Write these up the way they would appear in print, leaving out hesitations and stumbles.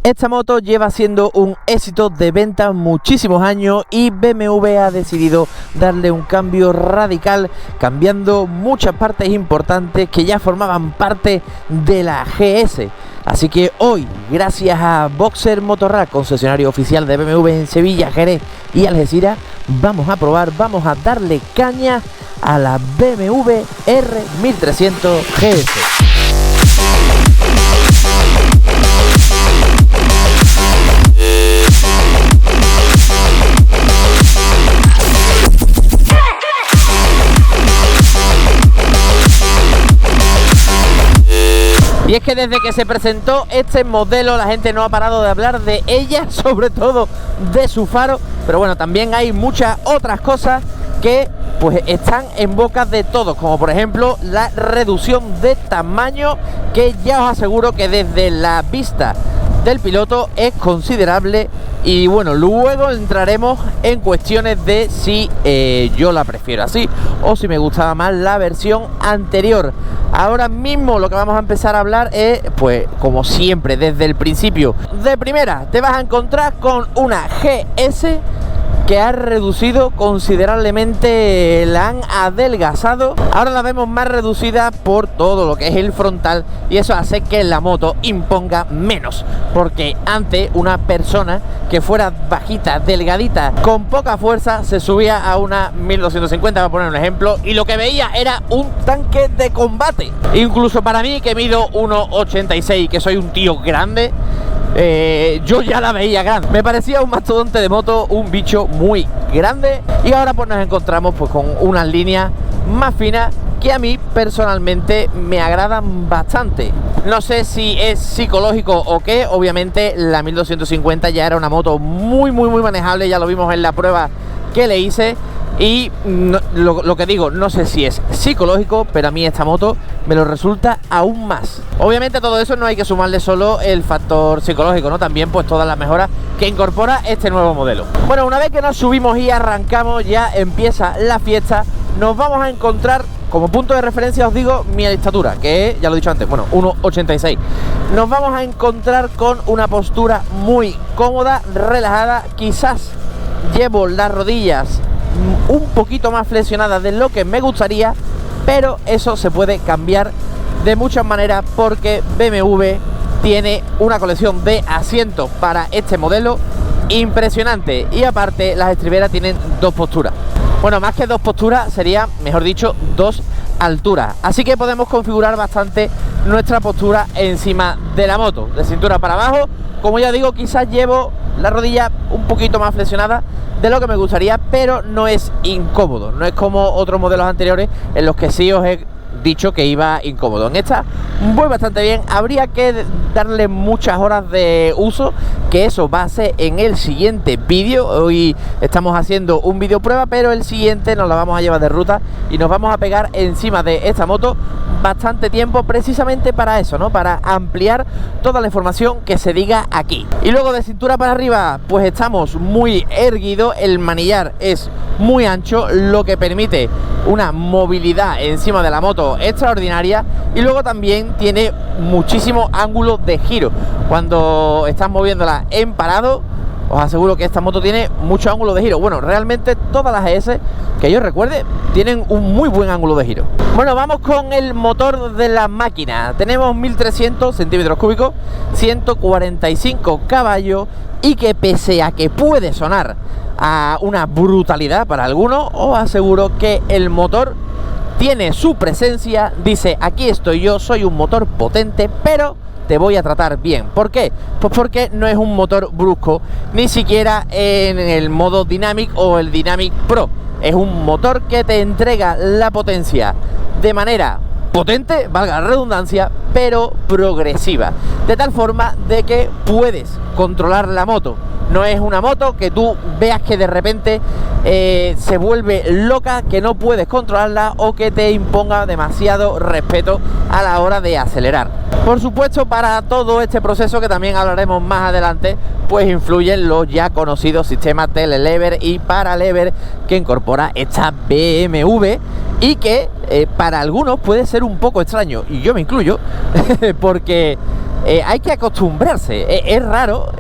Esta moto lleva siendo un éxito de venta muchísimos años y BMW ha decidido darle un cambio radical, cambiando muchas partes importantes que ya formaban parte de la GS. Así que hoy, gracias a Boxer Motorrad, concesionario oficial de BMW en Sevilla, Jerez y Algeciras, vamos a probar, vamos a darle caña a la BMW R1300 GS. Y es que desde que se presentó este modelo la gente no ha parado de hablar de ella, sobre todo de su faro, pero bueno, también hay muchas otras cosas que pues están en boca de todos, como por ejemplo la reducción de tamaño, que ya os aseguro que desde la vista del piloto es considerable. Y bueno, luego entraremos en cuestiones de si yo la prefiero así o si me gustaba más la versión anterior. Ahora mismo lo que vamos a empezar a hablar es, pues como siempre, desde el principio. De primera te vas a encontrar con una GS que ha reducido considerablemente, la han adelgazado. Ahora la vemos más reducida por todo lo que es el frontal, y eso hace que la moto imponga menos, porque antes una persona que fuera bajita, delgadita, con poca fuerza, se subía a una 1250, para poner un ejemplo, y lo que veía era un tanque de combate. Incluso para mí, que mido 1,86, que soy un tío grande, yo ya la veía grande. Me parecía un mastodonte de moto, un bicho muy grande. Y ahora pues nos encontramos pues con unas líneas más finas que a mí personalmente me agradan bastante. No sé si es psicológico o qué. Obviamente la 1250 ya era una moto muy manejable, ya lo vimos en la prueba que le hice. Y lo que digo, no sé si es psicológico, pero a mí esta moto me lo resulta aún más. Obviamente a todo eso no hay que sumarle solo el factor psicológico, ¿no? También pues todas las mejoras que incorpora este nuevo modelo. Bueno, una vez que nos subimos y arrancamos, ya empieza la fiesta. Nos vamos a encontrar, como punto de referencia os digo, mi estatura, que es, ya lo he dicho antes, bueno, 1,86. Nos vamos a encontrar con una postura muy cómoda, relajada. Quizás llevo las rodillas un poquito más flexionadas de lo que me gustaría, pero eso se puede cambiar de muchas maneras, porque BMW tiene una colección de asientos para este modelo impresionante, y aparte las estriberas tienen dos posturas. Bueno, más que dos posturas, sería, mejor dicho, dos alturas. Así que podemos configurar bastante nuestra postura encima de la moto, de cintura para abajo. Como ya digo, quizás llevo la rodilla un poquito más flexionada de lo que me gustaría, pero no es incómodo. No es como otros modelos anteriores en los que sí os he dicho que iba incómodo. En esta voy bastante bien. Habría que darle muchas horas de uso, que eso va a ser en el siguiente vídeo. Hoy estamos haciendo un vídeo prueba, pero el siguiente nos la vamos a llevar de ruta y nos vamos a pegar encima de esta moto bastante tiempo, precisamente para eso, ¿no? Para ampliar toda la información que se diga aquí. Y luego de cintura para arriba, pues estamos muy erguidos. El manillar es muy ancho, lo que permite una movilidad encima de la moto extraordinaria. Y luego también tiene muchísimo ángulo de giro. Cuando estás moviéndola en parado, os aseguro que esta moto tiene mucho ángulo de giro. Bueno, realmente todas las GS que yo recuerde tienen un muy buen ángulo de giro. Bueno, vamos con el motor de la máquina. Tenemos 1300 centímetros cúbicos, 145 caballos, y que pese a que puede sonar a una brutalidad para algunos, os aseguro que el motor tiene su presencia. Dice: aquí estoy yo, soy un motor potente, pero te voy a tratar bien. ¿Por qué? Pues porque no es un motor brusco, ni siquiera en el modo Dynamic o el Dynamic Pro. Es un motor que te entrega la potencia de manera potente, valga la redundancia, pero progresiva, de tal forma de que puedes controlar la moto. No es una moto que tú veas que de repente se vuelve loca, que no puedes controlarla, o que te imponga demasiado respeto a la hora de acelerar. Por supuesto, para todo este proceso, que también hablaremos más adelante, pues influyen los ya conocidos sistemas telelever y paralever que incorpora esta BMW, y que para algunos puede ser un poco extraño, y yo me incluyo, porque hay que acostumbrarse. Es raro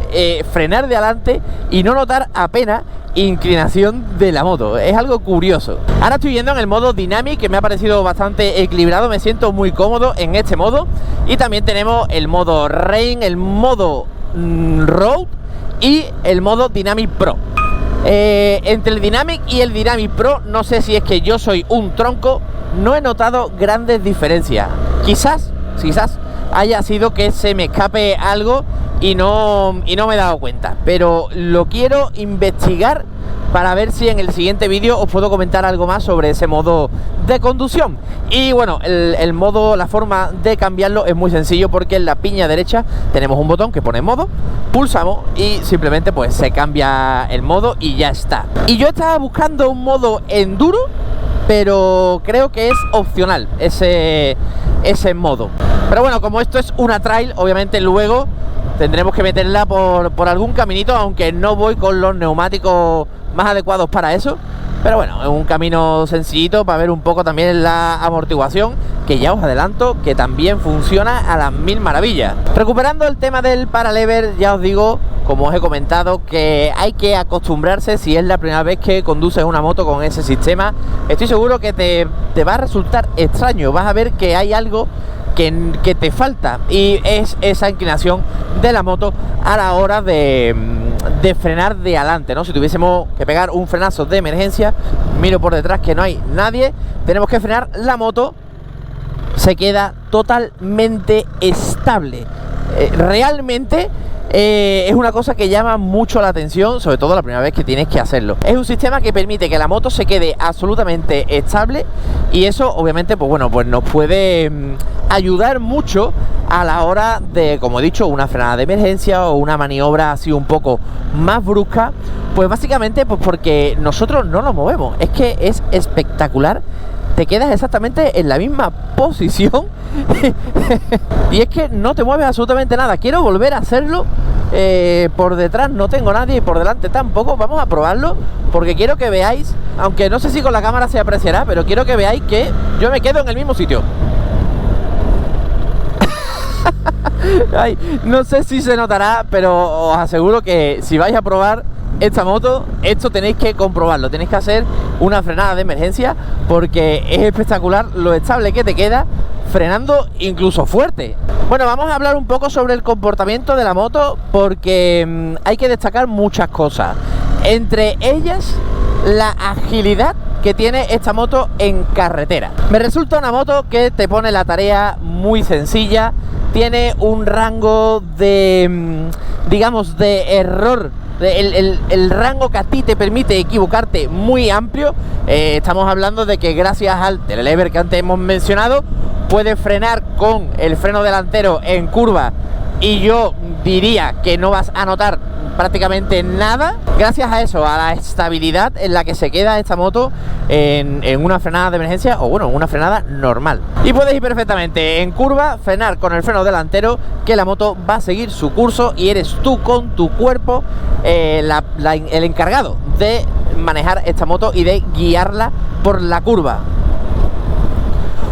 frenar de adelante y no notar apenas inclinación de la moto. Es algo curioso. Ahora estoy viendo en el modo Dynamic, que me ha parecido bastante equilibrado. Me siento muy cómodo en este modo. Y también tenemos el modo Rain, el modo Road y el modo Dynamic Pro. Entre el Dynamic y el Dynamic Pro, no sé si es que yo soy un tronco, no he notado grandes diferencias. Quizás haya sido que se me escape algo y no me he dado cuenta, pero lo quiero investigar para ver si en el siguiente vídeo os puedo comentar algo más sobre ese modo de conducción. Y bueno, el modo, la forma de cambiarlo es muy sencillo, porque en la piña derecha tenemos un botón que pone modo, pulsamos y simplemente pues se cambia el modo y ya está. Y yo estaba buscando un modo enduro, pero creo que es opcional ese modo. Pero bueno, como esto es una trail, obviamente luego tendremos que meterla por algún caminito, aunque no voy con los neumáticos más adecuados para eso. Pero bueno, es un camino sencillito para ver un poco también la amortiguación, que ya os adelanto que también funciona a las mil maravillas. Recuperando el tema del paralever, ya os digo, como os he comentado, que hay que acostumbrarse si es la primera vez que conduces una moto con ese sistema. Estoy seguro que te va a resultar extraño, vas a ver que hay algo que te falta, y es esa inclinación de la moto a la hora de frenar de adelante, ¿no? Si tuviésemos que pegar un frenazo de emergencia, miro por detrás que no hay nadie, tenemos que frenar, la moto se queda totalmente estable. Realmente es una cosa que llama mucho la atención, sobre todo la primera vez que tienes que hacerlo. Es un sistema que permite que la moto se quede absolutamente estable, y eso obviamente pues bueno, pues nos puede ayudar mucho a la hora de, como he dicho, una frenada de emergencia o una maniobra así un poco más brusca. Pues básicamente pues porque nosotros no nos movemos, es que es espectacular. Te quedas exactamente en la misma posición y es que no te mueves absolutamente nada. Quiero volver a hacerlo. Por detrás no tengo nadie y por delante tampoco. Vamos a probarlo porque quiero que veáis, aunque no sé si con la cámara se apreciará, pero quiero que veáis que yo me quedo en el mismo sitio. Ay, no sé si se notará, pero os aseguro que si vais a probar esta moto, esto tenéis que comprobarlo. Tenéis que hacer una frenada de emergencia porque es espectacular lo estable que te queda frenando incluso fuerte. Bueno, vamos a hablar un poco sobre el comportamiento de la moto, porque hay que destacar muchas cosas, entre ellas la agilidad que tiene esta moto en carretera. Me resulta una moto que te pone la tarea muy sencilla, tiene un rango de, digamos, de error, el rango que a ti te permite equivocarte muy amplio. Estamos hablando de que gracias al telelever que antes hemos mencionado, puedes frenar con el freno delantero en curva y yo diría que no vas a notar prácticamente nada, gracias a eso, a la estabilidad en la que se queda esta moto en una frenada de emergencia, o bueno, en una frenada normal. Y puedes ir perfectamente en curva, frenar con el freno delantero, que la moto va a seguir su curso y eres tú con tu cuerpo el encargado de manejar esta moto y de guiarla por la curva.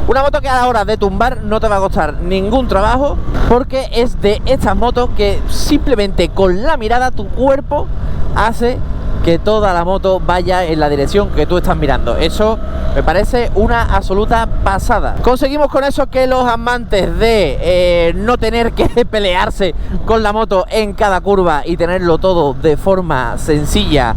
Una moto que a la hora de tumbar no te va a costar ningún trabajo, porque es de estas motos que simplemente con la mirada tu cuerpo hace que toda la moto vaya en la dirección que tú estás mirando. Eso me parece una absoluta pasada. Conseguimos con eso que los amantes de no tener que pelearse con la moto en cada curva y tenerlo todo de forma sencilla,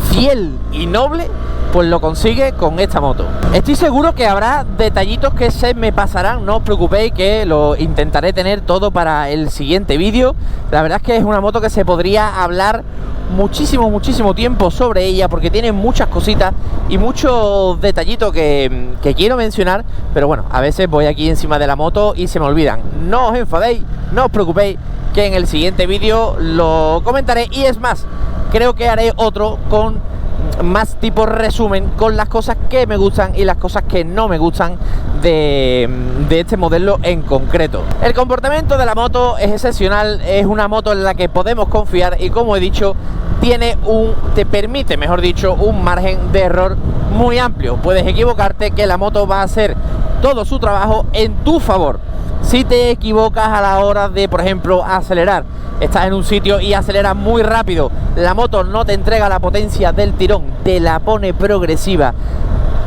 fiel y noble, pues lo consigue con esta moto. Estoy seguro que habrá detallitos que se me pasarán, no os preocupéis, que lo intentaré tener todo para el siguiente vídeo. La verdad es que es una moto que se podría hablar muchísimo tiempo sobre ella, porque tiene muchas cositas y muchos detallitos que quiero mencionar, pero bueno, a veces voy aquí encima de la moto y se me olvidan. No os enfadéis, no os preocupéis, que en el siguiente vídeo lo comentaré, y es más, creo que haré otro con más tipo resumen, con las cosas que me gustan y las cosas que no me gustan de este modelo en concreto. El comportamiento de la moto es excepcional, es una moto en la que podemos confiar y, como he dicho, te permite, mejor dicho, un margen de error muy amplio. Puedes equivocarte, que la moto va a hacer todo su trabajo en tu favor. Si te equivocas a la hora de, por ejemplo, acelerar, estás en un sitio y aceleras muy rápido, la moto no te entrega la potencia del tirón, te la pone progresiva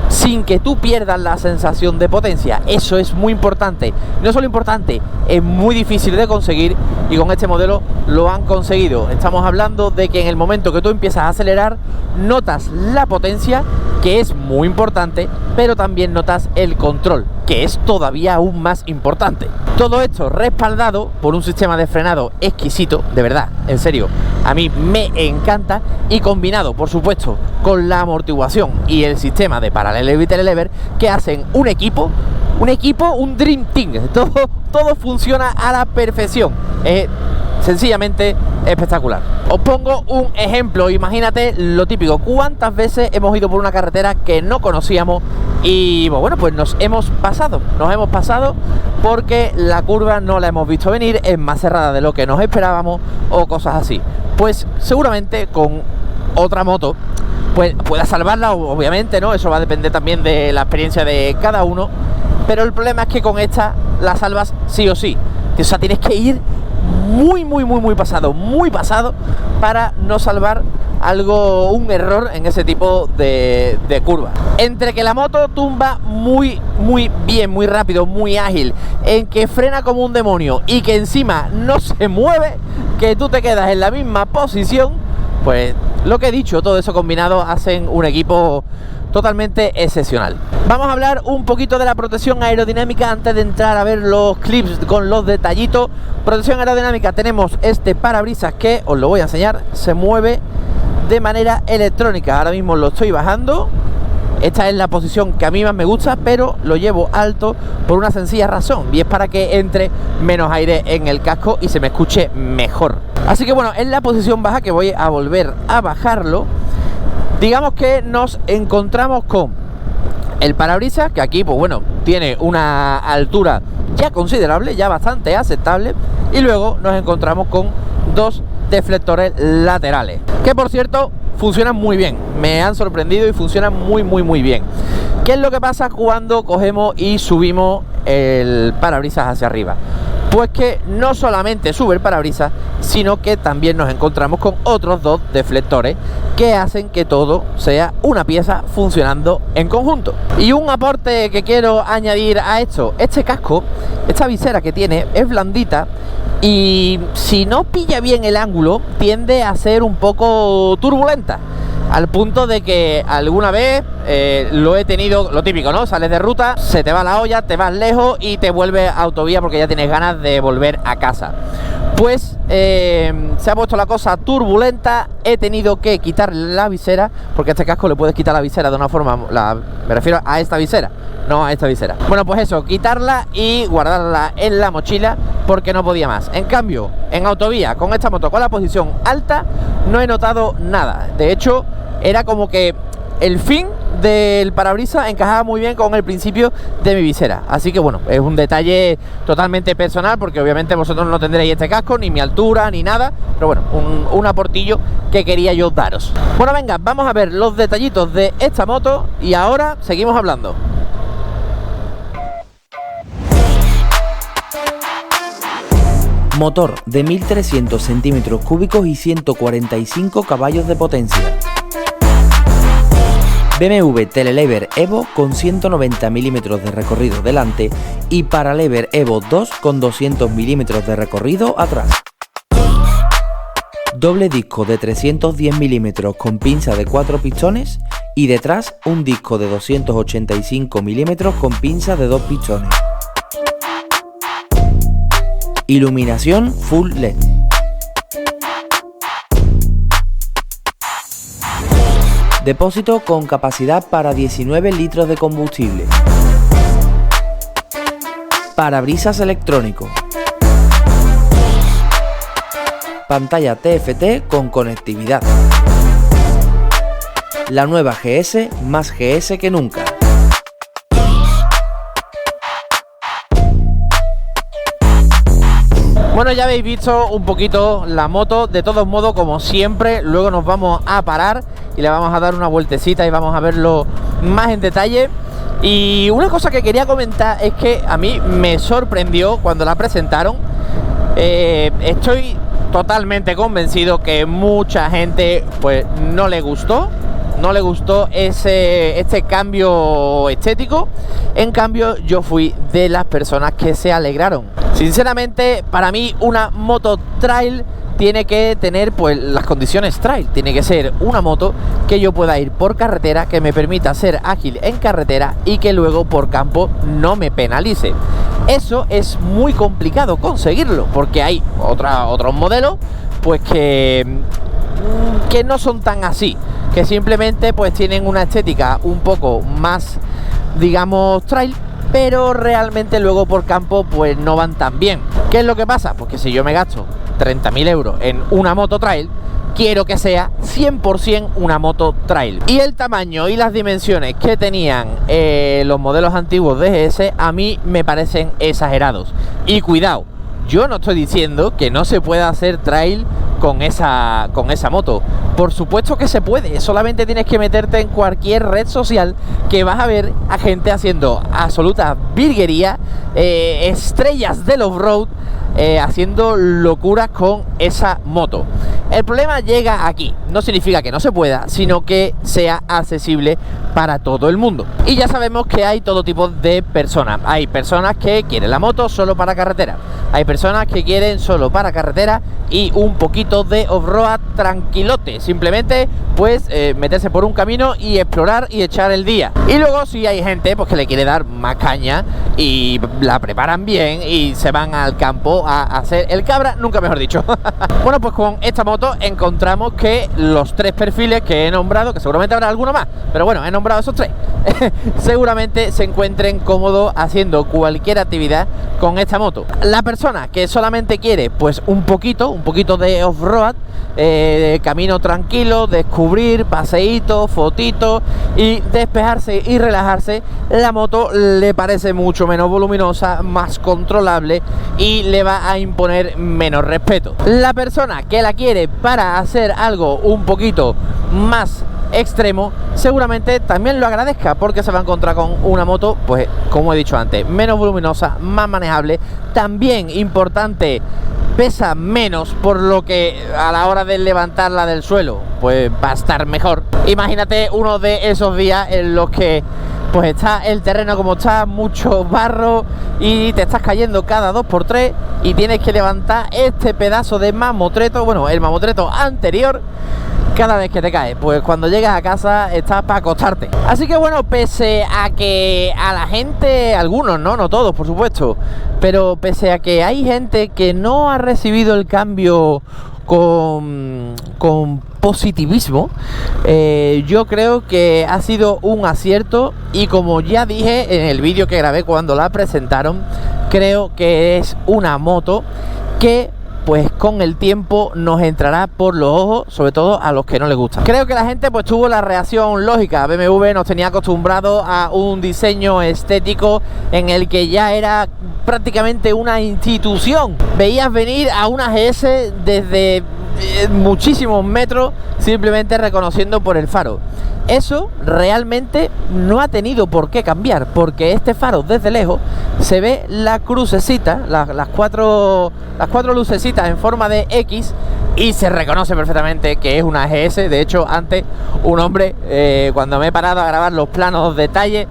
sin que tú pierdas la sensación de potencia. Eso es muy importante. No solo importante, es muy difícil de conseguir, y con este modelo lo han conseguido. Estamos hablando de que en el momento que tú empiezas a acelerar, notas la potencia, que es muy importante, pero también notas el control, que es todavía aún más importante. Todo esto respaldado por un sistema de frenado exquisito, de verdad, en serio, a mí me encanta, y combinado, por supuesto, con la amortiguación y el sistema de paralelo y telelever, que hacen un equipo, un dream team. Todo funciona a la perfección. Sencillamente espectacular. Os pongo un ejemplo. Imagínate lo típico: ¿cuántas veces hemos ido por una carretera que no conocíamos y bueno, pues nos hemos pasado porque la curva no la hemos visto venir, es más cerrada de lo que nos esperábamos o cosas así? Pues seguramente con otra moto pues pueda salvarla, obviamente, ¿no? Eso va a depender también de la experiencia de cada uno, pero el problema es que con esta la salvas sí o sí. O sea, tienes que ir muy pasado para no salvar un error en ese tipo de curva. Entre que la moto tumba muy bien, muy rápido, muy ágil, en que frena como un demonio y que encima no se mueve, que tú te quedas en la misma posición, pues lo que he dicho, todo eso combinado hacen un equipo totalmente excepcional. Vamos a hablar un poquito de la protección aerodinámica antes de entrar a ver los clips con los detallitos. Protección aerodinámica: tenemos este parabrisas que os lo voy a enseñar, se mueve de manera electrónica. Ahora mismo lo estoy bajando. Esta es la posición que a mí más me gusta, pero lo llevo alto por una sencilla razón, y es para que entre menos aire en el casco y se me escuche mejor. Así que bueno, en la posición baja, que voy a volver a bajarlo, digamos que nos encontramos con el parabrisas, que aquí pues bueno, tiene una altura ya considerable, ya bastante aceptable, y luego nos encontramos con dos deflectores laterales, que por cierto funcionan muy bien, me han sorprendido y funcionan muy bien. ¿Qué es lo que pasa cuando cogemos y subimos el parabrisas hacia arriba? Pues que no solamente sube el parabrisas, sino que también nos encontramos con otros dos deflectores que hacen que todo sea una pieza funcionando en conjunto. Y un aporte que quiero añadir a esto: este casco, esta visera que tiene, es blandita, y si no pilla bien el ángulo tiende a ser un poco turbulenta, al punto de que alguna vez lo he tenido, lo típico, ¿no? Sales de ruta, se te va la olla, te vas lejos y te vuelves a autovía porque ya tienes ganas de volver a casa. Pues se ha puesto la cosa turbulenta, he tenido que quitar la visera, porque a este casco le puedes quitar la visera de una forma, me refiero a esta visera, no a esta visera. Bueno, pues eso, quitarla y guardarla en la mochila porque no podía más. En cambio, en autovía, con esta moto, con la posición alta, no he notado nada. De hecho, era como que el fin del parabrisas encajaba muy bien con el principio de mi visera. Así que bueno, es un detalle totalmente personal, porque obviamente vosotros no tendréis este casco, ni mi altura, ni nada, pero bueno, un aportillo que quería yo daros. Bueno, venga, vamos a ver los detallitos de esta moto y ahora seguimos hablando. Motor de 1300 centímetros cúbicos y 145 caballos de potencia. BMW Telelever Evo con 190 milímetros de recorrido delante y Paralever Evo 2 con 200 milímetros de recorrido atrás. Doble disco de 310 milímetros con pinza de 4 pistones y detrás un disco de 285 milímetros con pinza de 2 pistones. Iluminación Full LED. Depósito con capacidad para 19 litros de combustible. Parabrisas electrónico. Pantalla TFT con conectividad. La nueva GS, más GS que nunca. Bueno, ya habéis visto un poquito la moto. De todos modos, como siempre, luego nos vamos a parar y le vamos a dar una vueltecita y vamos a verlo más en detalle. Y una cosa que quería comentar es que a mí me sorprendió cuando la presentaron. Estoy totalmente convencido que mucha gente pues no le gustó este cambio estético. En cambio, yo fui de las personas que se alegraron. Sinceramente, para mí una moto trail tiene que tener pues las condiciones trail. Tiene que ser una moto que yo pueda ir por carretera, que me permita ser ágil en carretera y que luego por campo no me penalice. Eso es muy complicado conseguirlo, porque hay otros modelos pues que no son tan así, que simplemente pues tienen una estética un poco más, digamos, trail, pero realmente luego por campo pues no van tan bien. ¿Qué es lo que pasa? Pues que si yo me gasto 30.000 euros en una moto trail, quiero que sea 100% una moto trail. Y el tamaño y las dimensiones que tenían los modelos antiguos de GS a mí me parecen exagerados. Y cuidado, yo no estoy diciendo que no se pueda hacer trail con esa moto. Por supuesto que se puede, solamente tienes que meterte en cualquier red social que vas a ver a gente haciendo absoluta virguería, estrellas del off-road, haciendo locuras con esa moto. El problema llega aquí, no significa que no se pueda, sino que sea accesible para todo el mundo. Y ya sabemos que hay todo tipo de personas. Hay personas que quieren la moto solo para carretera, hay personas que quieren solo para carretera y un poquito de off-road tranquilote, simplemente pues meterse por un camino y explorar y echar el día. Y luego si hay gente pues que le quiere dar más caña y la preparan bien y se van al campo a hacer el cabra, nunca mejor dicho. Bueno, pues con esta moto encontramos que los tres perfiles que he nombrado, que seguramente habrá alguno más, pero bueno, he nombrado esos tres, seguramente se encuentren cómodos haciendo cualquier actividad con esta moto. La persona que solamente quiere pues un poquito de off-road, camino tranquilo, descubrir, paseíto, fotito y despejarse y relajarse, la moto le parece mucho menos voluminosa, más controlable y le va a imponer menos respeto. La persona que la quiere para hacer algo un poquito más extremo seguramente también lo agradezca, porque se va a encontrar con una moto pues como he dicho antes, menos voluminosa, más manejable. También importante, pesa menos, por lo que a la hora de levantarla del suelo pues va a estar mejor. Imagínate uno de esos días en los que pues está el terreno como está, mucho barro y te estás cayendo cada 2x3 y tienes que levantar este pedazo de mamotreto, bueno, el mamotreto anterior, cada vez que te caes. Pues cuando llegas a casa estás para acostarte. Así que bueno, pese a que a la gente, algunos, no todos por supuesto, pero pese a que hay gente que no ha recibido el cambio con positivismo, yo creo que ha sido un acierto. Y como ya dije en el vídeo que grabé cuando la presentaron, creo que es una moto que pues con el tiempo nos entrará por los ojos, sobre todo a los que no les gusta. Creo que la gente pues tuvo la reacción lógica. BMW nos tenía acostumbrados a un diseño estético en el que ya era prácticamente una institución. Veías venir a una GS desde muchísimos metros simplemente reconociendo por el faro. Eso realmente no ha tenido por qué cambiar, porque este faro desde lejos se ve la crucecita, las cuatro lucecitas en forma de X, y se reconoce perfectamente que es una GS. De hecho, antes un hombre, cuando me he parado a grabar los planos detalle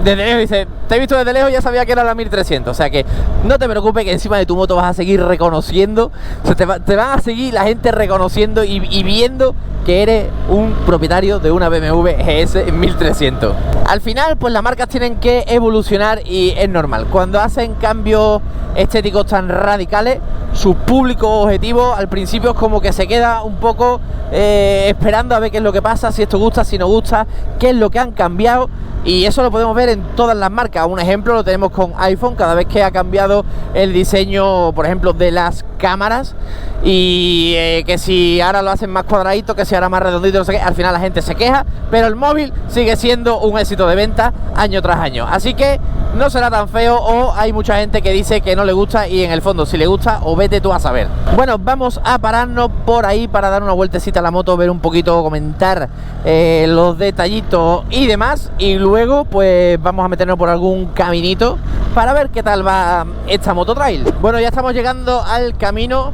desde lejos, dice: te he visto desde lejos, ya sabía que era la 1300. O sea que no te preocupes, que encima de tu moto vas a seguir reconociendo, te van a seguir la gente reconociendo y viendo que eres un propietario de una BMW GS 1300. Al final pues las marcas tienen que evolucionar y es normal. Cuando hacen cambios estéticos tan radicales, su público objetivo al principio es como que se queda un poco esperando a ver qué es lo que pasa, si esto gusta, si no gusta, qué es lo que han cambiado. Y eso lo podemos ver en todas las marcas. Un ejemplo lo tenemos con iPhone, cada vez que ha cambiado el diseño, por ejemplo, de las cámaras, y que si ahora lo hacen más cuadradito, que si ahora más redondito, no sé qué, al final la gente se queja, pero el móvil sigue siendo un éxito de venta año tras año. Así que no será tan feo, o hay mucha gente que dice que no le gusta y en el fondo si le gusta, o vete tú a saber. Bueno, vamos a pararnos por ahí para dar una vueltecita a la moto, ver un poquito, comentar los detallitos y demás, y luego pues vamos a meternos por algún caminito para ver qué tal va esta moto trail. Bueno, ya estamos llegando al camino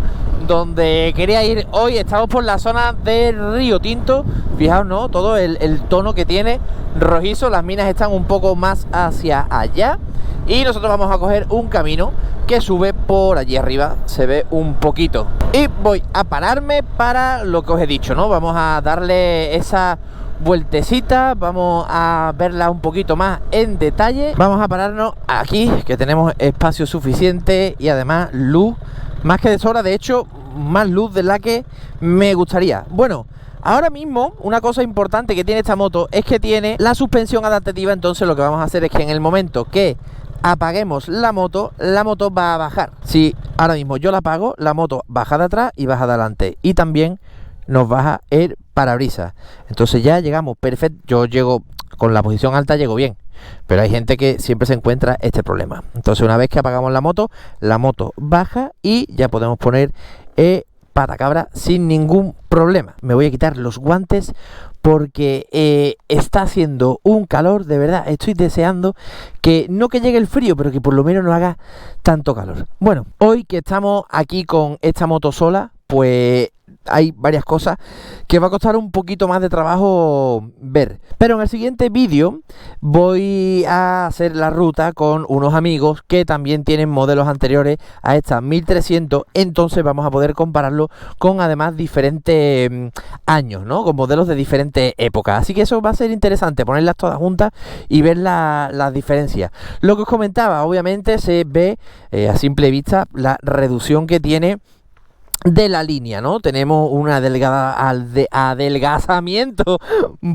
donde quería ir hoy. Estamos por la zona de Río Tinto. Fijaos, ¿no? Todo el tono que tiene rojizo. Las minas están un poco más hacia allá y nosotros vamos a coger un camino que sube por allí arriba, se ve un poquito. Y voy a pararme para lo que os he dicho, ¿no? Vamos a darle esa vueltecita, vamos a verla un poquito más en detalle. Vamos a pararnos aquí, que tenemos espacio suficiente y además luz más que de sobra, de hecho más luz de la que me gustaría. Bueno, ahora mismo una cosa importante que tiene esta moto es que tiene la suspensión adaptativa. Entonces lo que vamos a hacer es que en el momento que apaguemos la moto va a bajar. Si ahora mismo yo la apago, la moto baja de atrás y baja de adelante, y también nos baja el parabrisas. Entonces ya llegamos perfecto. Yo llego con la posición alta, llego bien, pero hay gente que siempre se encuentra este problema. Entonces una vez que apagamos la moto baja y ya podemos poner patacabra sin ningún problema. Me voy a quitar los guantes porque está haciendo un calor, de verdad. Estoy deseando que no que llegue el frío, pero que por lo menos no haga tanto calor. Bueno, hoy que estamos aquí con esta moto sola, pues hay varias cosas que va a costar un poquito más de trabajo ver, pero en el siguiente vídeo voy a hacer la ruta con unos amigos que también tienen modelos anteriores a esta 1300, entonces vamos a poder compararlo con además diferentes años, ¿no? Con modelos de diferentes épocas, así que eso va a ser interesante, ponerlas todas juntas y ver las diferencias. Lo que os comentaba, obviamente se ve a simple vista la reducción que tiene de la línea, ¿no? Tenemos una adelgazamiento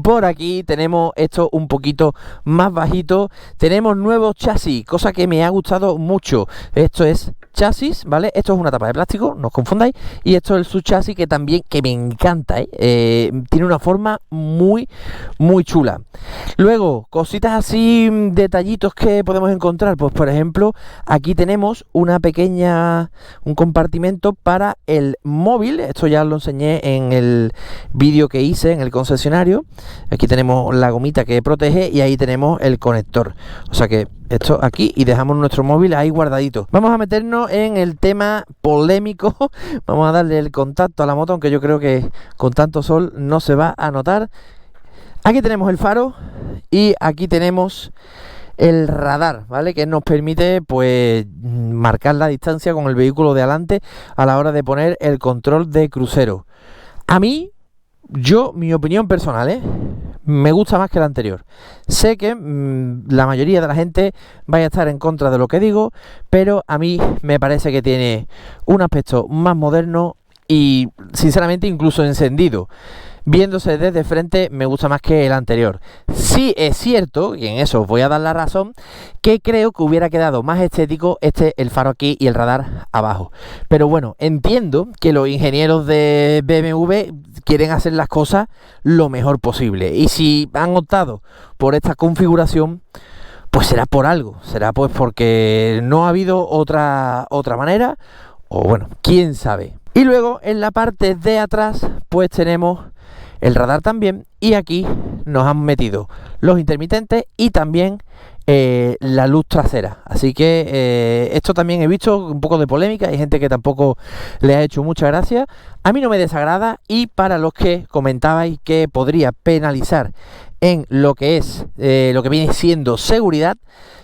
por aquí, tenemos esto un poquito más bajito, tenemos nuevos chasis, cosa que me ha gustado mucho. Esto es chasis, ¿vale? Esto es una tapa de plástico, no os confundáis, y esto es el subchasis, que también que me encanta, tiene una forma muy chula. Luego, cositas así, detallitos que podemos encontrar, pues por ejemplo, aquí tenemos un compartimento para el móvil. Esto ya lo enseñé en el vídeo que hice en el concesionario. Aquí tenemos la gomita que protege y ahí tenemos el conector, o sea que esto aquí, y dejamos nuestro móvil ahí guardadito. Vamos a meternos en el tema polémico. Vamos a darle el contacto a la moto, aunque yo creo que con tanto sol no se va a notar. Aquí tenemos el faro y aquí tenemos el radar, ¿vale? Que nos permite pues marcar la distancia con el vehículo de adelante a la hora de poner el control de crucero. A mí, mi opinión personal, me gusta más que el anterior. Sé que la mayoría de la gente vaya a estar en contra de lo que digo, pero a mí me parece que tiene un aspecto más moderno y sinceramente incluso encendido. Viéndose desde frente me gusta más que el anterior. Sí es cierto, y en eso os voy a dar la razón, que creo que hubiera quedado más estético el faro aquí y el radar abajo. Pero bueno, entiendo que los ingenieros de BMW quieren hacer las cosas lo mejor posible. Y si han optado por esta configuración, pues será por algo. Será pues porque no ha habido otra manera, o bueno, quién sabe. Y luego en la parte de atrás pues tenemos el radar también, y aquí nos han metido los intermitentes y también la luz trasera. Así que esto también he visto un poco de polémica, hay gente que tampoco le ha hecho mucha gracia. A mí no me desagrada, y para los que comentabais que podría penalizar en lo que es lo que viene siendo seguridad,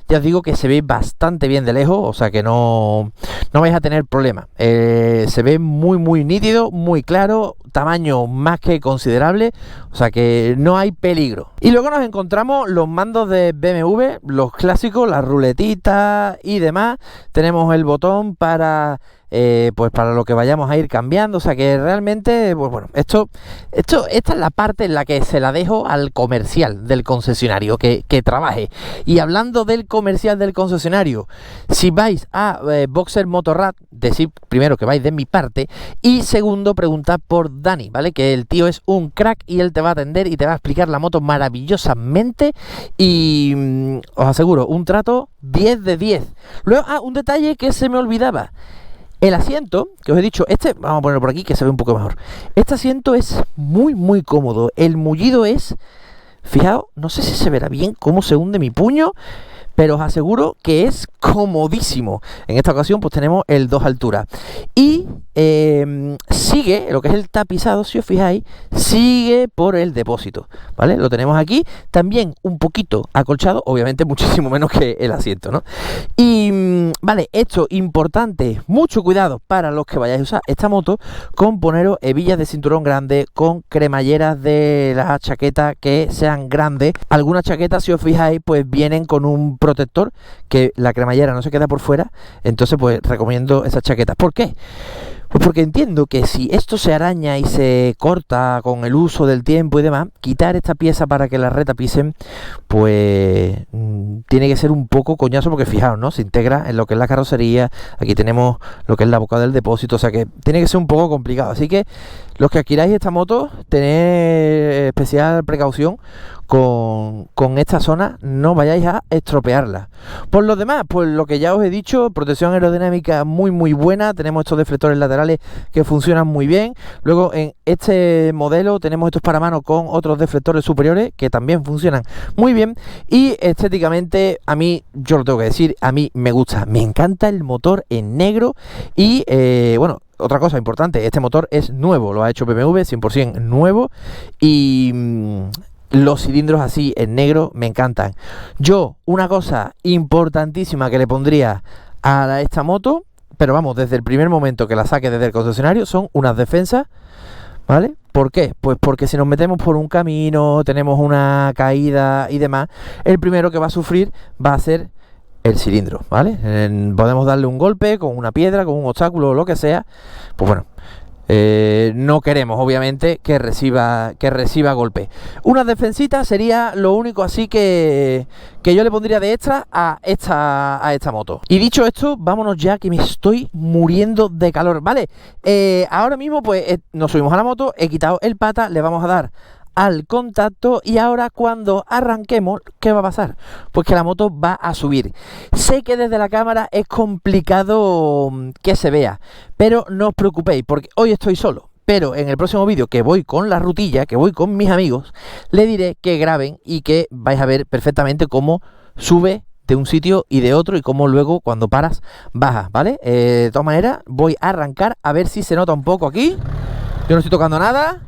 ya os digo que se ve bastante bien de lejos, o sea que no vais a tener problema. Se ve muy nítido, muy claro, tamaño más que considerable, o sea que no hay peligro. Y luego nos encontramos los mandos de BMW, los clásicos, las ruletitas y demás. Tenemos el botón para pues para lo que vayamos a ir cambiando. O sea que realmente, pues bueno, esta es la parte en la que se la dejo al comercial del concesionario que trabaje. Y hablando del comercial del concesionario, si vais a Boxer Motorrad, decid primero que vais de mi parte, y segundo, preguntad por Dani, ¿vale? Que el tío es un crack y él te va a atender y te va a explicar la moto maravillosamente, y os aseguro, un trato 10 de 10. Luego, un detalle que se me olvidaba. El asiento, que os he dicho, vamos a ponerlo por aquí que se ve un poco mejor. Este asiento es muy muy cómodo. El mullido es, fijaos, no sé si se verá bien cómo se hunde mi puño, pero os aseguro que es comodísimo. En esta ocasión pues tenemos el 2 alturas. Y sigue, lo que es el tapizado, si os fijáis, sigue por el depósito, ¿vale? Lo tenemos aquí, también un poquito acolchado, obviamente muchísimo menos que el asiento, ¿no? Y, vale, esto importante, mucho cuidado para los que vayáis a usar esta moto, con poneros hebillas de cinturón grande, con cremalleras de la chaqueta que sean grandes. Algunas chaquetas, si os fijáis, pues vienen con un protector, que la cremallera no se queda por fuera, entonces pues recomiendo esas chaquetas. ¿Por qué? Pues porque entiendo que si esto se araña y se corta con el uso del tiempo y demás, quitar esta pieza para que la retapicen, pues tiene que ser un poco coñazo, porque fijaos, ¿no? Se integra en lo que es la carrocería, aquí tenemos lo que es la boca del depósito, o sea que tiene que ser un poco complicado. Así que los que adquiráis esta moto, tened especial precaución con esta zona, no vayáis a estropearla. Por lo demás, pues lo que ya os he dicho, protección aerodinámica muy muy buena, tenemos estos deflectores laterales que funcionan muy bien. Luego en este modelo tenemos estos paramanos con otros deflectores superiores que también funcionan muy bien, y estéticamente, a mí, yo lo tengo que decir, a mí me gusta, me encanta el motor en negro. Y bueno, otra cosa importante, este motor es nuevo, lo ha hecho BMW, 100% nuevo, y los cilindros así en negro me encantan. Yo, una cosa importantísima que le pondría a esta moto, pero vamos, desde el primer momento que la saque desde el concesionario, son unas defensas, ¿vale? ¿Por qué? Pues porque si nos metemos por un camino, tenemos una caída y demás, el primero que va a sufrir va a ser el cilindro, ¿vale? Podemos darle un golpe con una piedra, con un obstáculo o lo que sea, pues bueno, no queremos obviamente que reciba golpe. Una defensita sería lo único así que yo le pondría de extra a esta moto. Y dicho esto, vámonos ya, que me estoy muriendo de calor, ¿vale? Ahora mismo pues nos subimos a la moto, he quitado el pata, le vamos a dar al contacto, y ahora cuando arranquemos, ¿qué va a pasar? Pues que la moto va a subir. Sé que desde la cámara es complicado que se vea, pero no os preocupéis, porque hoy estoy solo. Pero en el próximo vídeo, que voy con la rutilla, que voy con mis amigos, le diré que graben y que vais a ver perfectamente cómo sube de un sitio y de otro, y cómo luego cuando paras baja, ¿vale? De todas maneras, voy a arrancar a ver si se nota un poco aquí. Yo no estoy tocando nada.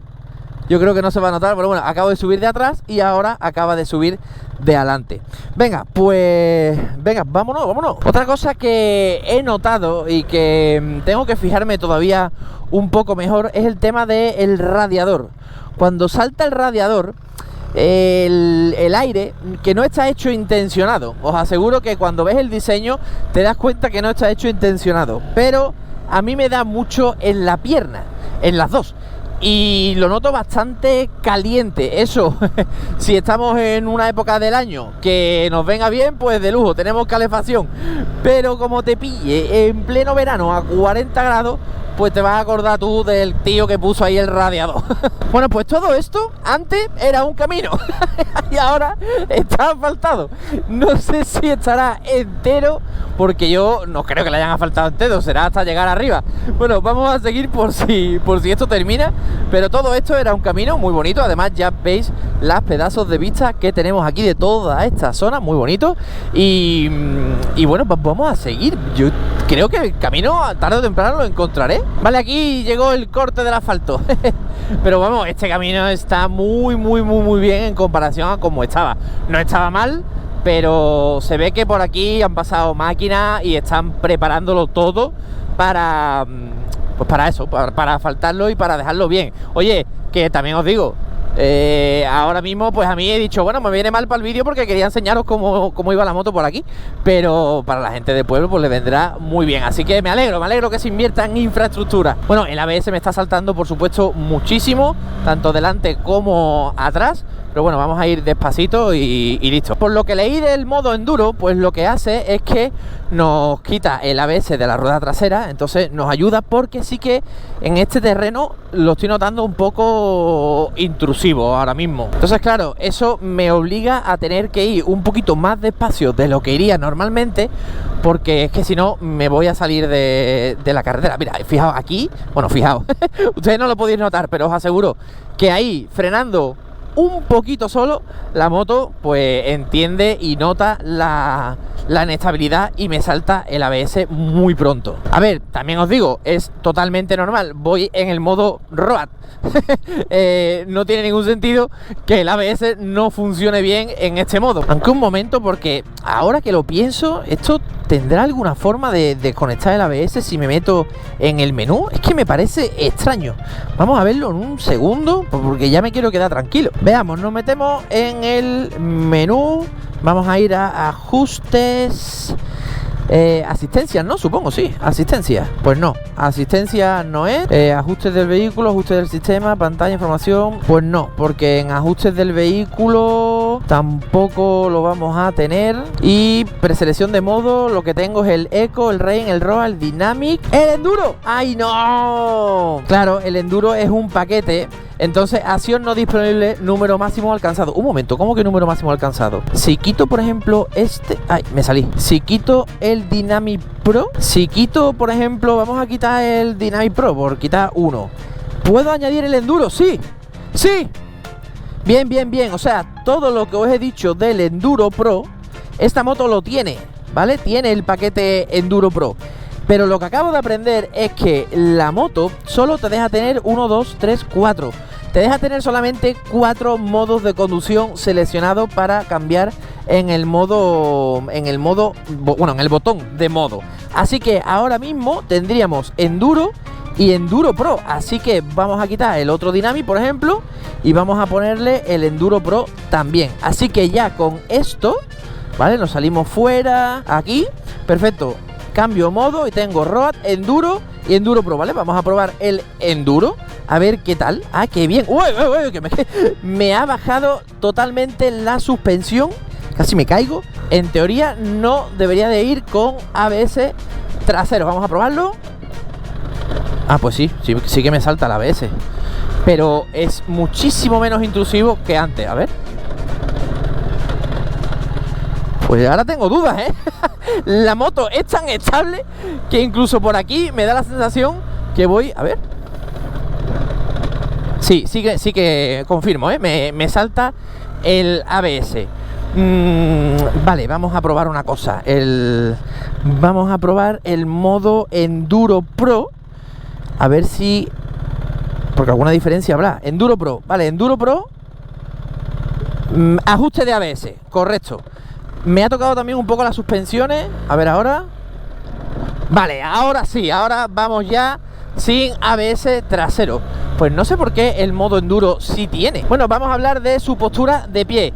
Yo creo que no se va a notar, pero bueno, acabo de subir de atrás y ahora acaba de subir de adelante. Venga, pues venga, vámonos. Otra cosa que he notado y que tengo que fijarme todavía un poco mejor es el tema del radiador. Cuando salta el radiador, el aire, que no está hecho intencionado, os aseguro que cuando ves el diseño te das cuenta que no está hecho intencionado, pero a mí me da mucho en la pierna, en las dos. Y lo noto bastante caliente. Eso, si estamos en una época del año que nos venga bien, pues de lujo, tenemos calefacción. Pero como te pille en pleno verano a 40 grados, pues te vas a acordar tú del tío que puso ahí el radiador. Bueno, pues todo esto antes era un camino y ahora está asfaltado. No sé si estará entero, porque yo no creo que le hayan asfaltado entero, será hasta llegar arriba. Bueno, vamos a seguir por si esto termina, pero todo esto era un camino muy bonito. Además ya veis las pedazos de vista que tenemos aquí de toda esta zona, muy bonito. Y bueno, pues vamos a seguir. Yo creo que el camino tarde o temprano lo encontraré. Vale, aquí llegó el corte del asfalto. Pero vamos, este camino está muy bien en comparación a cómo estaba. No estaba mal, pero se ve que por aquí han pasado máquinas y están preparándolo todo para, pues para eso, para asfaltarlo y para dejarlo bien. Oye, que también os digo, ahora mismo pues a mí he dicho, bueno, me viene mal para el vídeo porque quería enseñaros cómo iba la moto por aquí, pero para la gente de pueblo pues le vendrá muy bien, así que me alegro que se invierta en infraestructura. Bueno, el ABS me está saltando por supuesto muchísimo, tanto delante como atrás, pero bueno, vamos a ir despacito y listo. Por lo que leí del modo enduro, pues lo que hace es que nos quita el ABS de la rueda trasera, entonces nos ayuda, porque sí que en este terreno lo estoy notando un poco intrusivo ahora mismo. Entonces claro, eso me obliga a tener que ir un poquito más despacio de lo que iría normalmente, porque es que si no me voy a salir de la carretera. Mira, fijaos aquí, bueno, fijaos, ustedes no lo podéis notar, pero os aseguro que ahí frenando un poquito solo, la moto pues entiende y nota la inestabilidad y me salta el ABS muy pronto. A ver, también os digo, es totalmente normal, voy en el modo road. No tiene ningún sentido que el ABS no funcione bien en este modo. Aunque un momento, porque ahora que lo pienso, esto tendrá alguna forma de desconectar el ABS si me meto en el menú. Es que me parece extraño. Vamos a verlo en un segundo, porque ya me quiero quedar tranquilo. Veamos, nos metemos en el menú. Vamos a ir a ajustes. Asistencia, ¿no? Supongo, sí. Asistencia. Pues no. Asistencia no es. Ajustes del vehículo, ajustes del sistema, pantalla, información. Pues no, porque en ajustes del vehículo tampoco lo vamos a tener. Y preselección de modo, lo que tengo es el Eco, el Rain, el Road, el Dynamic, el Enduro. ¡Ay, no! Claro, el Enduro es un paquete. Entonces, acción no disponible, número máximo alcanzado. Un momento, ¿cómo que número máximo alcanzado? Si quito, por ejemplo, este... ¡Ay, me salí! Si quito el Dynamic Pro, si quito, por ejemplo, vamos a quitar el Dynamic Pro por quitar uno. ¿Puedo añadir el Enduro? ¡Sí! ¡Sí! Bien, bien, bien. O sea, todo lo que os he dicho del Enduro Pro, esta moto lo tiene, ¿vale? Tiene el paquete Enduro Pro. Pero lo que acabo de aprender es que la moto solo te deja tener 1, 2, 3, 4. Te deja tener solamente 4 modos de conducción seleccionados para cambiar en el botón de modo. Así que ahora mismo tendríamos Enduro y Enduro Pro. Así que vamos a quitar el otro Dynamic, por ejemplo, y vamos a ponerle el Enduro Pro también. Así que ya con esto, ¿vale? Nos salimos fuera, aquí, perfecto. Cambio modo y tengo Road, Enduro y Enduro Pro, ¿vale? Vamos a probar el Enduro, a ver qué tal. ¡Ah, qué bien! ¡Uy, uy, uy! Que me ha bajado totalmente la suspensión. Casi me caigo. En teoría no debería de ir con ABS trasero. Vamos a probarlo. Ah, pues sí que me salta el ABS. Pero es muchísimo menos intrusivo que antes. A ver. Pues ahora tengo dudas, ¿eh? La moto es tan estable que incluso por aquí me da la sensación que voy... A ver. Sí que confirmo, ¿eh? Me salta el ABS. Vale, vamos a probar una cosa. Vamos a probar el modo Enduro Pro. A ver si... porque alguna diferencia habrá. Enduro Pro, vale, Enduro Pro. Ajuste de ABS, correcto. Me ha tocado también un poco las suspensiones. A ver ahora. Vale, ahora sí, ahora vamos ya sin ABS trasero. Pues no sé por qué el modo enduro sí tiene. Bueno, vamos a hablar de su postura de pie.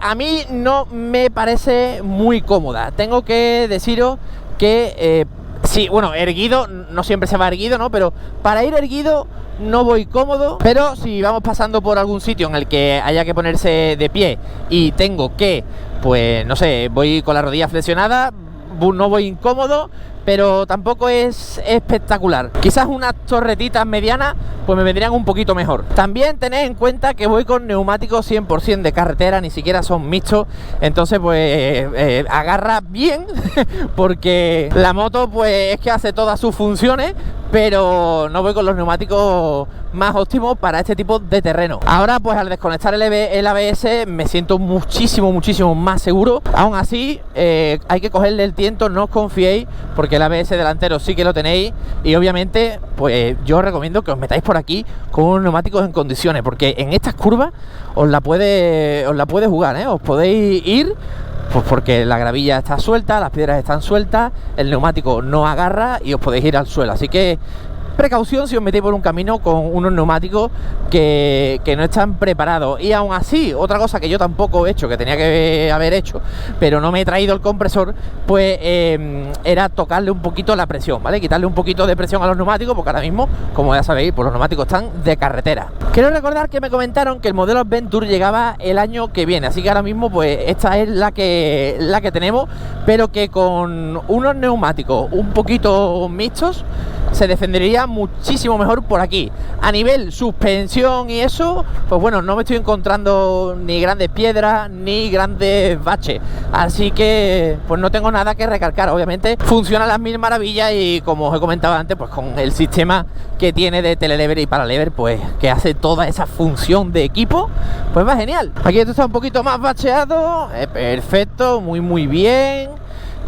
A mí no me parece muy cómoda. Tengo que deciros que sí, bueno, erguido, no siempre se va erguido, ¿no? Pero para ir erguido no voy cómodo. Pero si vamos pasando por algún sitio en el que haya que ponerse de pie y tengo que, pues no sé, voy con la rodilla flexionada, no voy incómodo, pero tampoco es espectacular. Quizás unas torretitas medianas pues me vendrían un poquito mejor. También tened en cuenta que voy con neumáticos 100% de carretera, ni siquiera son mixtos, entonces pues agarra bien porque la moto pues es que hace todas sus funciones, pero no voy con los neumáticos más óptimos para este tipo de terreno. Ahora pues al desconectar el ABS me siento muchísimo más seguro. Aún así hay que cogerle el tiento, no os confiéis, porque el ABS delantero sí que lo tenéis y obviamente pues yo os recomiendo que os metáis por aquí con unos neumáticos en condiciones, porque en estas curvas os la puede jugar, ¿eh? Os podéis ir pues porque la gravilla está suelta, las piedras están sueltas, el neumático no agarra y os podéis ir al suelo. Así que precaución si os metéis por un camino con unos neumáticos que no están preparados. Y aún así, otra cosa que yo tampoco he hecho, que tenía que haber hecho, pero no me he traído el compresor, pues era tocarle un poquito la presión, ¿vale? Quitarle un poquito de presión a los neumáticos, porque ahora mismo, como ya sabéis, pues los neumáticos están de carretera. Quiero recordar que me comentaron que el modelo Adventure llegaba el año que viene, así que ahora mismo pues esta es la que tenemos, pero que con unos neumáticos un poquito mixtos se defendería muchísimo mejor por aquí. A nivel suspensión y eso, pues bueno, no me estoy encontrando ni grandes piedras ni grandes baches, así que pues no tengo nada que recalcar. Obviamente funciona a las mil maravillas y, como os he comentado antes, pues con el sistema que tiene de telelever y paralever, pues que hace toda esa función de equipo, pues va genial. Aquí esto está un poquito más bacheado, perfecto, muy bien.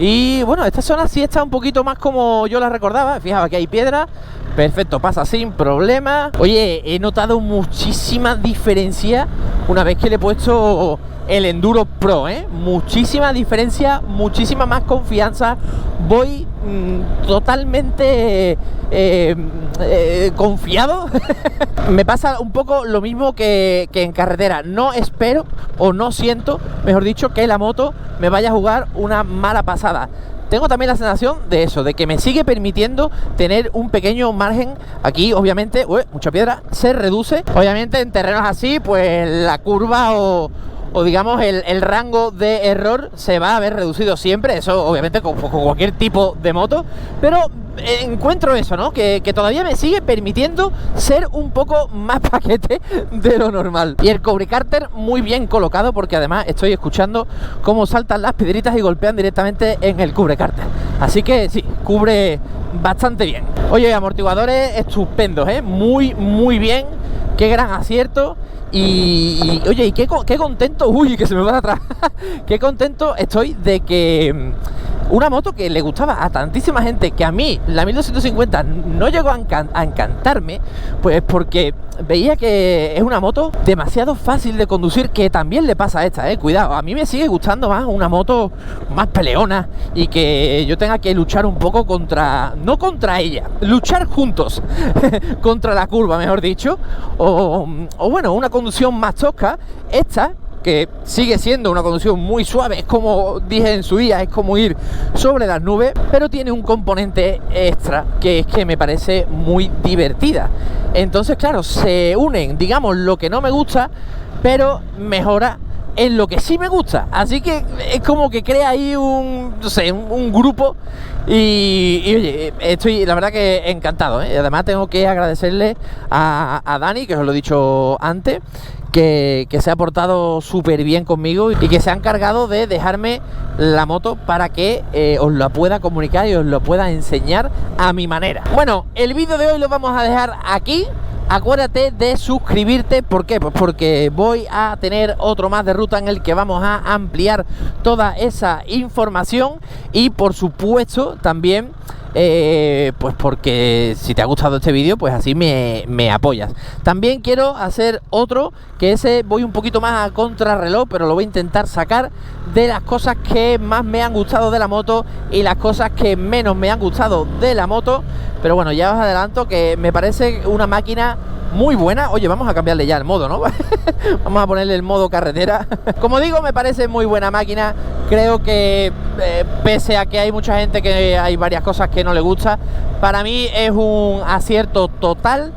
Y bueno, esta zona sí está un poquito más como yo la recordaba. Fijaos, que hay piedra. Perfecto, pasa sin problema. Oye, he notado muchísima diferencia una vez que le he puesto el Enduro Pro, muchísima diferencia, muchísima más confianza. Voy totalmente confiado. Me pasa un poco lo mismo que en carretera. No espero, o no siento, mejor dicho, que la moto me vaya a jugar una mala pasada. Tengo también la sensación de eso, de que me sigue permitiendo tener un pequeño margen. Aquí, obviamente, mucha piedra, se reduce. Obviamente en terrenos así, pues la curva o digamos el rango de error se va a ver reducido siempre. Eso obviamente con cualquier tipo de moto, pero encuentro eso, ¿no? Que todavía me sigue permitiendo ser un poco más paquete de lo normal. Y el cobre cárter muy bien colocado, porque además estoy escuchando cómo saltan las piedritas y golpean directamente en el cubre cárter, así que sí, cubre bastante bien. Oye, amortiguadores estupendos, muy bien, qué gran acierto. Y oye, y qué contento, que se me va de atrás. Qué contento estoy de que una moto que le gustaba a tantísima gente, que a mí la 1250 no llegó a encantarme, pues porque veía que es una moto demasiado fácil de conducir, que también le pasa a esta, cuidado, a mí me sigue gustando más una moto más peleona y que yo tenga que luchar un poco no contra ella, luchar juntos contra la curva, mejor dicho, o bueno, una conducción más tosca. Esta, que sigue siendo una conducción muy suave, es como dije en su día, es como ir sobre las nubes, pero tiene un componente extra que es que me parece muy divertida. Entonces, claro, se unen, digamos, lo que no me gusta, pero mejora en lo que sí me gusta. Así que es como que crea ahí un grupo. Y oye, estoy la verdad que encantado, Y además tengo que agradecerle a Dani, que os lo he dicho antes, que se ha portado súper bien conmigo y que se ha encargado de dejarme la moto para que os la pueda comunicar y os lo pueda enseñar a mi manera. Bueno, el vídeo de hoy lo vamos a dejar aquí. Acuérdate de suscribirte. ¿Por qué? Pues porque voy a tener otro más de ruta en el que vamos a ampliar toda esa información. Y por supuesto también pues porque si te ha gustado este vídeo, pues así me apoyas. También quiero hacer otro, que ese voy un poquito más a contrarreloj, pero lo voy a intentar sacar, de las cosas que más me han gustado de la moto y las cosas que menos me han gustado de la moto. Pero bueno, ya os adelanto que me parece una máquina muy buena. Oye, vamos a cambiarle ya el modo, ¿no? Vamos a ponerle el modo carretera. Como digo, me parece muy buena máquina. Creo que pese a que hay mucha gente que hay varias cosas que no le gusta, para mí es un acierto total.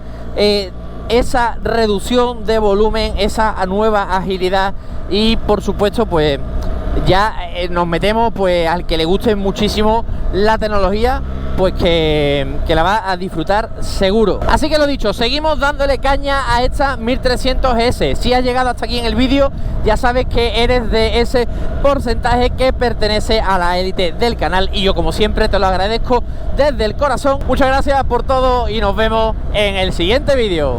Esa reducción de volumen, esa nueva agilidad y por supuesto pues ya nos metemos pues al que le guste muchísimo la tecnología, pues que la va a disfrutar seguro. Así que lo dicho, seguimos dándole caña a esta 1300S. Si has llegado hasta aquí en el vídeo, ya sabes que eres de ese porcentaje que pertenece a la élite del canal, y yo como siempre te lo agradezco desde el corazón. Muchas gracias por todo y nos vemos en el siguiente vídeo.